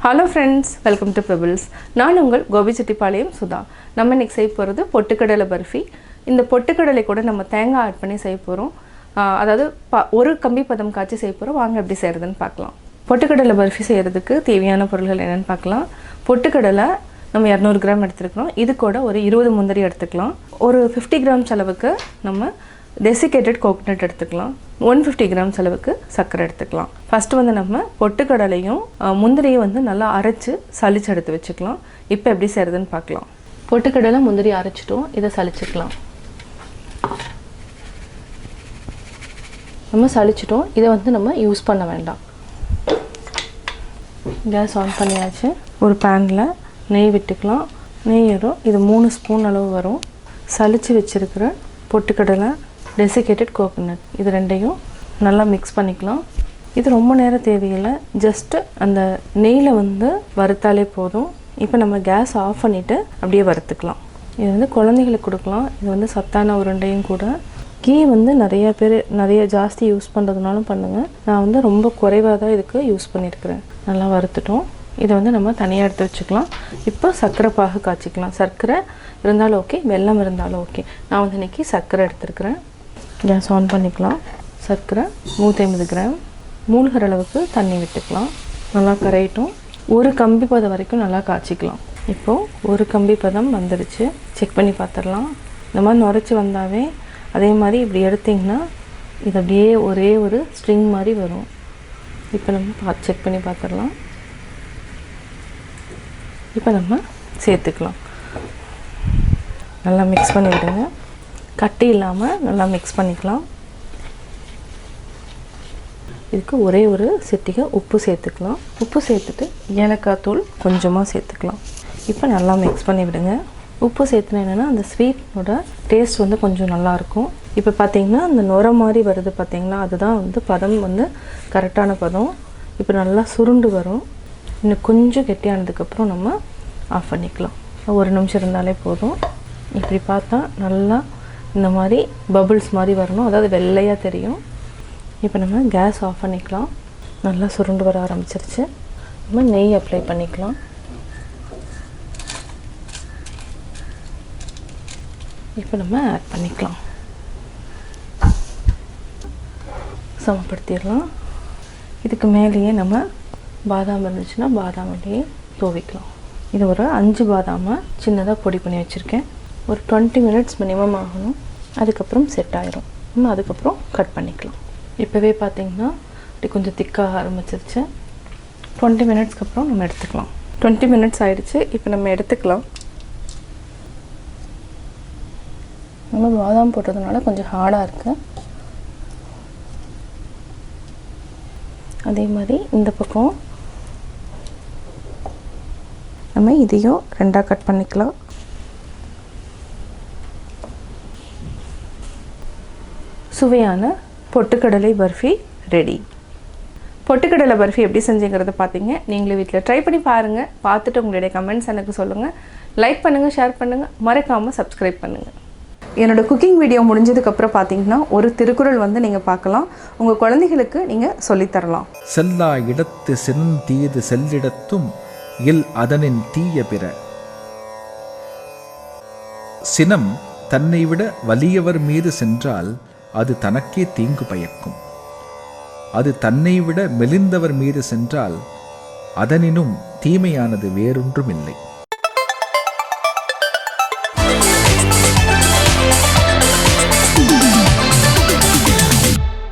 Hello friends, welcome to Pebbles. நான் உங்கள் கோபி சுதா. நம்ம இன்னைக்கு செய்ய போறது பொட்டுக்கடலை பர்ஃபி. இந்த பொட்டுக்கடலை கூட நம்ம தேங்காய் ஆட் பண்ணி செய்ய போறோம். அதாவது ஒரு கம்பி பதம் காய்ச்சி செய்ய போறோம். வாங்க எப்படி செய்யறதுன்னு பார்க்கலாம். பொட்டுக்கடலை பர்ஃபி செய்யறதுக்கு தேவையான பொருட்கள் என்னன்னு பார்க்கலாம். பொட்டுக்கடலை நம்ம 200 கிராம் எடுத்துக்கிறோம். இது கூட ஒரு 20 முந்திரி எடுத்துக்கலாம். ஒரு 50 கிராம் அளவுக்கு நம்ம desiccated coconut எடுத்துக்கலாம். 150 கிராம் அளவுக்கு சர்க்கரை எடுத்துக்கலாம். ஃபர்ஸ்ட் வந்து நம்ம பொட்டுக்கடலையும் முந்திரியும் வந்து நல்லா அரைச்சு சலிச்சு எடுத்து வச்சுக்கலாம். இப்போ எப்படி செய்யறதுன்னு பார்க்கலாம். பொட்டுக்கடலை முந்திரி அரைச்சிட்டோம். இதை சலிச்சுக்கலாம். நம்ம சலிச்சிட்டோம். இதை வந்து நம்ம யூஸ் பண்ண வேண்டாம். கேஸ் ஆன் பண்ணியாச்சு. ஒரு பேனில் நெய் விட்டுக்கலாம். நெய் வரும். இது 3 ஸ்பூன் அளவு வரும். சலிச்சு வச்சிருக்கிற பொட்டுக்கடலை desiccated coconut இது ரெண்டையும் நல்லா மிக்ஸ் பண்ணிக்கலாம். இது ரொம்ப நேரம் தேவையில்லை. ஜஸ்ட் அந்த நெய்யில் வந்து வறுத்தாலே போதும். இப்போ நம்ம கேஸ் ஆஃப் பண்ணிவிட்டு அப்படியே வறுத்துக்கலாம். இது வந்து குழந்தைகளுக்கு கொடுக்கலாம். இது வந்து சத்தான உருண்டையும் கூட. கீ வந்து நிறைய ஜாஸ்தி யூஸ் பண்ணுறதுனாலும் பண்ணுங்கள். நான் வந்து ரொம்ப குறைவாக தான் இதுக்கு யூஸ் பண்ணியிருக்கிறேன். நல்லா வறுத்துட்டோம். இதை வந்து நம்ம தனியாக எடுத்து வச்சுக்கலாம். இப்போ சர்க்கரை பாகு காய்ச்சிக்கலாம். சர்க்கரை இருந்தாலும் ஓகே, வெல்லம் இருந்தாலும் ஓகே. நான் வந்து இன்றைக்கி சர்க்கரை எடுத்துருக்கிறேன். கேஸ் ஆன் பண்ணிக்கலாம். சர்க்கரை 150 கிராம் மூழ்கிற அளவுக்கு தண்ணி விட்டுக்கலாம். நல்லா கரையட்டும். ஒரு கம்பி பதம் வரைக்கும் நல்லா காய்ச்சிக்கலாம். இப்போது ஒரு கம்பி பதம் வந்துடுச்சு. செக் பண்ணி பார்த்துடலாம். இந்த மாதிரி நுரைச்சி வந்தாவே அதே மாதிரி இப்படி எடுத்திங்கன்னா இது அப்படியே ஒரே ஒரு ஸ்ட்ரிங் மாதிரி வரும். இப்போ நம்ம செக் பண்ணி பார்த்துடலாம். இப்போ நம்ம சேர்த்துக்கலாம். நல்லா மிக்ஸ் பண்ணி விடுங்க. கட்டி இல்லாமல் நல்லா மிக்ஸ் பண்ணிக்கலாம். இதுக்கு ஒரே ஒரு சிட்டிகை உப்பு சேர்த்துக்கலாம். உப்பு சேர்த்துட்டு ஏலக்காய் தூள் கொஞ்சமாக சேர்த்துக்கலாம். இப்போ நல்லா மிக்ஸ் பண்ணி விடுங்க. உப்பு சேர்த்துனா அந்த ஸ்வீட்டோட டேஸ்ட் வந்து கொஞ்சம் நல்லாயிருக்கும். இப்போ பார்த்திங்கன்னா அந்த நுரை மாதிரி வருது பார்த்திங்கன்னா, அதுதான் வந்து பதம் வந்து கரெக்டான பதம். இப்போ நல்லா சுருண்டு வரும். இன்னும் கொஞ்சம் கெட்டியானதுக்கப்புறம் நம்ம ஆஃப் பண்ணிக்கலாம். ஒரு நிமிஷம் இருந்தாலே போதும். இப்படி பார்த்தா நல்லா இந்த மாதிரி பபிள்ஸ் மாதிரி வரணும். அதாவது வெள்ளையாக தெரியும். இப்போ நம்ம கேஸ் ஆஃப் பண்ணிக்கலாம். நல்லா சுருண்டு வர ஆரம்பிச்சிருச்சு. நம்ம நெய் அப்ளை பண்ணிக்கலாம். இப்போ நம்ம ஆட் பண்ணிக்கலாம். சமப்படுத்திடலாம். இதுக்கு மேலேயே நம்ம பாதாம் இருந்துச்சுன்னா பாதாமிலேயே தூவிக்கலாம். இது ஒரு 5 பாதாமை சின்னதாக பொடி பண்ணி வச்சுருக்கேன். ஒரு 20 மினிட்ஸ் மினிமம் ஆகணும். அதுக்கப்புறம் செட் ஆயிரும். நம்ம அதுக்கப்புறம் கட் பண்ணிக்கலாம். இப்போவே பார்த்திங்கன்னா இப்படி கொஞ்சம் திக்காக ஆரம்பிச்சிருச்சு. 20 மினிட்ஸ்க்கு அப்புறம் நம்ம எடுத்துக்கலாம். 20 மினிட்ஸ் ஆகிடுச்சு. இப்போ நம்ம எடுத்துக்கலாம். நம்ம பாதாம் போட்டதுனால கொஞ்சம் ஹார்டாக இருக்குது. அதே மாதிரி இந்த பக்கம் நம்ம இதையும் 2ஆக கட் பண்ணிக்கலாம். சுவையான பொட்டுக்கடலை பர்ஃபி ரெடி. பொட்டுக்கடலை பர்ஃபி எப்படி செஞ்சுங்கிறத பார்த்தீங்க. நீங்களே வீட்டில் ட்ரை பண்ணி பாருங்கள். பார்த்துட்டு உங்களுடைய கமெண்ட்ஸ் எனக்கு சொல்லுங்கள். லைக் பண்ணுங்கள், ஷேர் பண்ணுங்கள், மறக்காமல் சப்ஸ்கிரைப் பண்ணுங்கள். என்னோடய குக்கிங் வீடியோ முடிஞ்சதுக்கப்புறம் பார்த்தீங்கன்னா ஒரு திருக்குறள் வந்து நீங்கள் பார்க்கலாம். உங்கள் குழந்தைகளுக்கு நீங்கள் சொல்லித்தரலாம். செல்லா இடத்து செந்தீது செல்லிடத்தும் இல் அதனின் தீய பிற. சினம் தன்னை விட வலியவர் மீது சென்றால் அது தனக்கே தீங்கு பயக்கும். அது தன்னை விட மெலிந்தவர் மீது சென்றால் அதனினும் தீமையானது வேறொன்றும் இல்லை.